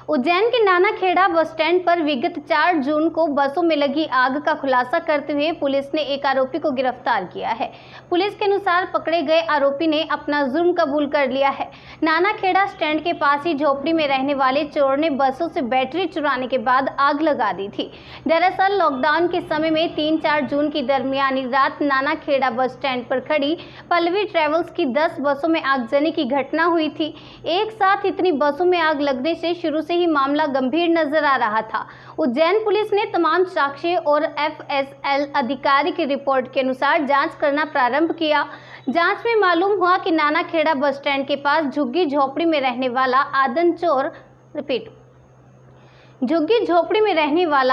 उज्जैन के Nanakheda bus stand पर विगत 4 जून को बसों में लगी आग का खुलासा करते हुए पुलिस ने एक आरोपी को गिरफ्तार किया है। पुलिस के अनुसार पकड़े गए आरोपी ने अपना जुर्म कबूल कर लिया है। नानाखेड़ा स्टैंड के पास ही झोपड़ी में रहने वाले चोर ने बसों से बैटरी चुराने के बाद आग लगा दी थी। दरअसल लॉकडाउन के समय में 3-4 जून की दरमियानी रात नानाखेड़ा बस स्टैंड पर खड़ी पल्लवी ट्रेवल्स की 10 बसों में आगजनी की घटना हुई थी। एक साथ इतनी बसों में आग लगने से शुरू से ही मामला गंभीर नजर आ रहा था। उज्जैन पुलिस ने तमाम साक्ष्य और FSL अधिकारी की रिपोर्ट के अनुसार जांच करना प्रारंभ किया। जांच में मालूम हुआ कि नानाखेड़ा बस स्टैंड के पास झुग्गी झोपड़ी में रहने वाला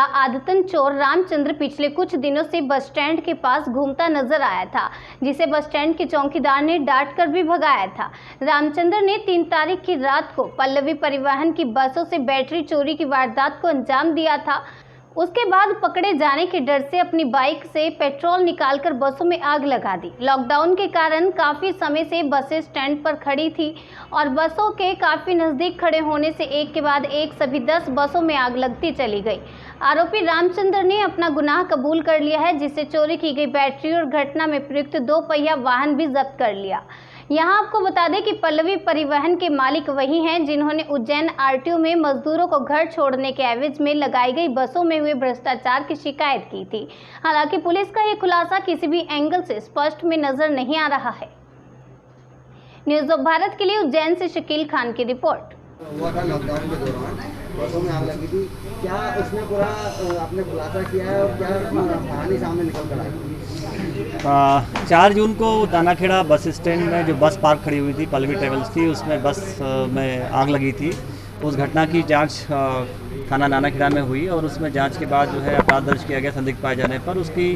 आदतन चोर रामचंद्र पिछले कुछ दिनों से बस स्टैंड के पास घूमता नजर आया था, जिसे बस स्टैंड के चौकीदार ने डांट कर भी भगाया था। रामचंद्र ने 3 तारीख की रात को पल्लवी परिवहन की बसों से बैटरी चोरी की वारदात को अंजाम दिया था। उसके बाद पकड़े जाने के डर से अपनी बाइक से पेट्रोल निकालकर बसों में आग लगा दी। लॉकडाउन के कारण काफ़ी समय से बसें स्टैंड पर खड़ी थी और बसों के काफ़ी नज़दीक खड़े होने से एक के बाद एक सभी 10 बसों में आग लगती चली गई। आरोपी रामचंद्र ने अपना गुनाह कबूल कर लिया है, जिससे चोरी की गई बैटरी और घटना में प्रयुक्त 2 पहिया वाहन भी जब्त कर लिया। यहाँ आपको बता दें कि पल्लवी परिवहन के मालिक वही हैं जिन्होंने उज्जैन RTO में मजदूरों को घर छोड़ने के एवज में लगाई गई बसों में हुए भ्रष्टाचार की शिकायत की थी। हालांकि पुलिस का ये खुलासा किसी भी एंगल से स्पष्ट में नजर नहीं आ रहा है। न्यूज़ ऑफ भारत के लिए उज्जैन से शकील खान की रिपोर्ट। हुआ था लॉकडाउन के दौरान बसों में आग लगी थी, क्या उसमें पूरा आपने खुलासा किया है और क्या कहानी सामने निकल कर आई? 4 जून को नानाखेड़ा बस स्टैंड में जो बस पार्क खड़ी हुई थी पल्लवी ट्रेवल्स की, उसमें बस में आग लगी थी। उस घटना की जांच थाना नानाखेड़ा में हुई और उसमें जांच के बाद जो है अपराध दर्ज किया गया संदिग्ध पाए जाने पर। उसकी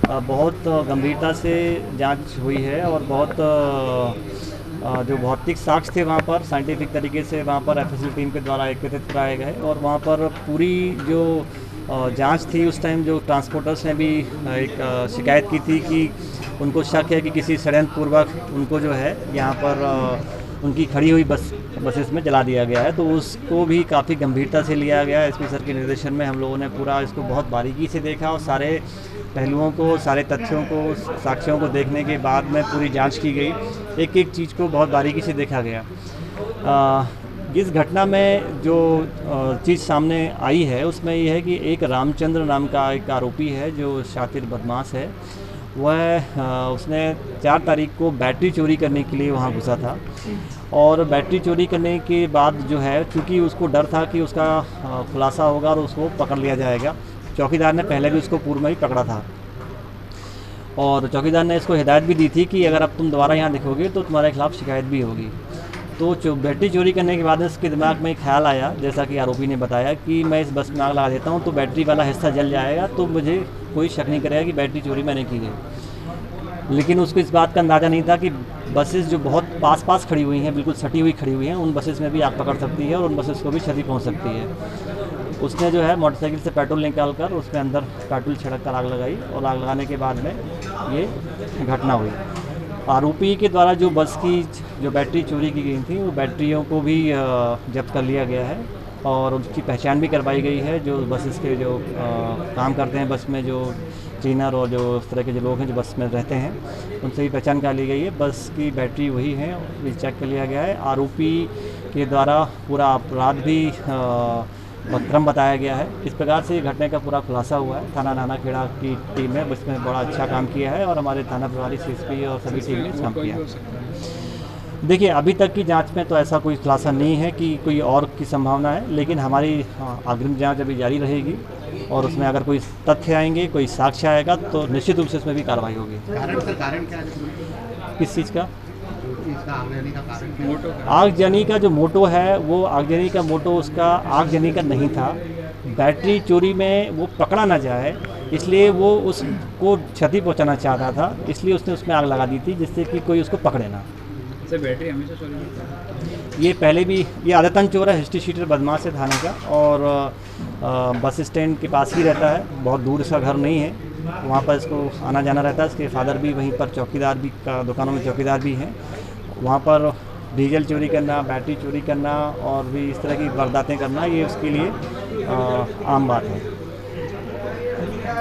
बहुत गंभीरता से जांच हुई है और बहुत जो भौतिक साक्ष्य थे वहाँ पर साइंटिफिक तरीके से वहाँ पर FSL टीम के द्वारा एकत्रित कराए गए और वहाँ पर पूरी जो जांच थी उस टाइम जो ट्रांसपोर्टर्स ने भी एक शिकायत की थी कि उनको शक है कि किसी षड्यंत्रपूर्वक उनको जो है यहाँ पर उनकी खड़ी हुई बसेस में जला दिया गया है। तो उसको भी काफ़ी गंभीरता से लिया गया। SP सर के निर्देशन में हम लोगों ने पूरा इसको बहुत बारीकी से देखा और सारे पहलुओं को, सारे तथ्यों को, साक्ष्यों को देखने के बाद में पूरी जांच की गई। एक एक चीज़ को बहुत बारीकी से देखा गया। इस घटना में जो चीज़ सामने आई है उसमें ये है कि एक रामचंद्र नाम का एक आरोपी है जो शातिर बदमाश है। वह उसने 4 तारीख को बैटरी चोरी करने के लिए वहाँ घुसा था और बैटरी चोरी करने के बाद जो है चूँकि उसको डर था कि उसका खुलासा होगा और उसको पकड़ लिया जाएगा। चौकीदार ने पहले भी उसको पूर्व में ही पकड़ा था और चौकीदार ने इसको हिदायत भी दी थी कि अगर अब तुम दोबारा यहाँ दिखोगे तो तुम्हारे खिलाफ़ शिकायत भी होगी। तो बैटरी चोरी करने के बाद उसके दिमाग में एक ख्याल आया, जैसा कि आरोपी ने बताया, कि मैं इस बस में आग लगा देता हूँ तो बैटरी वाला हिस्सा जल जाएगा तो मुझे कोई शक नहीं करेगा कि बैटरी चोरी मैंने की है। लेकिन उसको इस बात का अंदाज़ा नहीं था कि बसेस जो बहुत पास खड़ी हुई हैं, बिल्कुल सटी हुई खड़ी हुई हैं, उन बसेस में भी आग पकड़ सकती है और उन बसेस को भी क्षति पहुँच सकती है। उसने जो है मोटरसाइकिल से पेट्रोल निकाल कर उसमें अंदर पेट्रोल छिड़क कर आग लगाई और आग लगाने के बाद में ये घटना हुई। आरोपी के द्वारा जो बस की जो बैटरी चोरी की गई थी वो बैटरियों को भी जब्त कर लिया गया है और उसकी पहचान भी करवाई गई है। जो बसेस के जो काम करते हैं बस में, जो क्लीनर और जो इस तरह के जो लोग हैं जो बस में रहते हैं, उनसे भी पहचान कर ली गई है। बस की बैटरी वही है, ये चेक कर लिया गया है। आरोपी के द्वारा पूरा अपराध भी क्रम बताया गया है। इस प्रकार से घटना का पूरा खुलासा हुआ है। थाना नानाखेड़ा की टीम ने इसमें बड़ा अच्छा काम किया है और हमारे थाना प्रभारी CSP और सभी टीम ने काम किया है। देखिए, अभी तक की जांच में तो ऐसा कोई खुलासा नहीं है कि कोई और की संभावना है, लेकिन हमारी अग्रिम जांच अभी जारी रहेगी और उसमें अगर कोई तथ्य आएंगे, कोई साक्ष्य आएगा तो निश्चित रूप से इसमें भी कार्रवाई होगी। कारण क्या है? किस चीज़ का? कारण आगजनी का जो मोटो है वो आगजनी का मोटो उसका आगजनी का नहीं था। बैटरी चोरी में वो पकड़ा ना जाए इसलिए वो उसको क्षति पहुंचाना चाहता था, इसलिए उसने उसमें आग लगा दी थी जिससे कि कोई उसको पकड़े ना। सर, बैटरी हमेशा चोरी होती है? ये पहले भी ये आदतन चोर है, हिस्ट्री शीटर बदमाश है थाने का और बस स्टैंड के पास ही रहता है। बहुत दूर इसका घर नहीं है, वहाँ पर इसको आना जाना रहता है। इसके फादर भी वहीं पर चौकीदार भी का दुकानों में चौकीदार भी हैं। वहाँ पर डीजल चोरी करना, बैटरी चोरी करना और भी इस तरह की वारदातें करना, ये उसके लिए आम बात है।